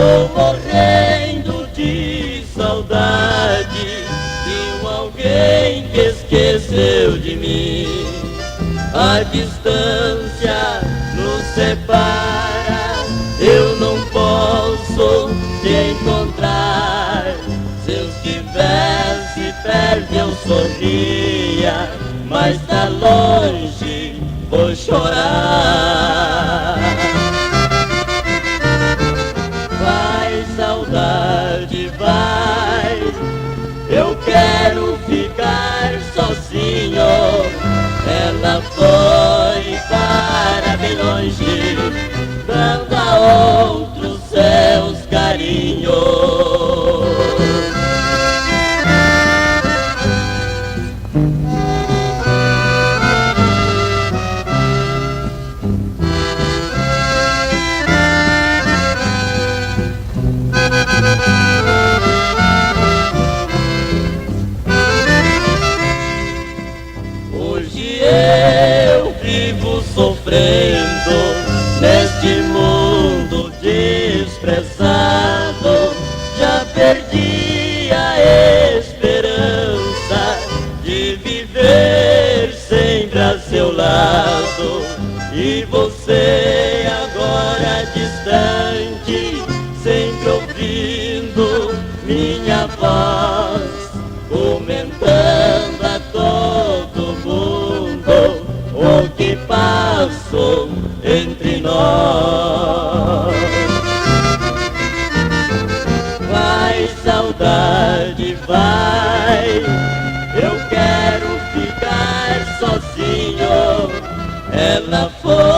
Tô morrendo de saudade de alguém que esqueceu de mim. A distância nos separa, eu não posso te encontrar. Se eu estivesse perto eu sorria, mas tá longe, vou chorar. Vai, saudade, vai, eu quero ficar sozinho. Ela foi para bem longe, dando a outros seus carinhos. Hoje eu vivo sofrendo neste mundo desprezado. Já perdi a esperança de viver sempre a seu lado. E você agora distante, sempre ouvindo minha voz, comentando a todo mundo o que passou entre nós. Vai, saudade, vai, eu quero ficar sozinho. Ela foi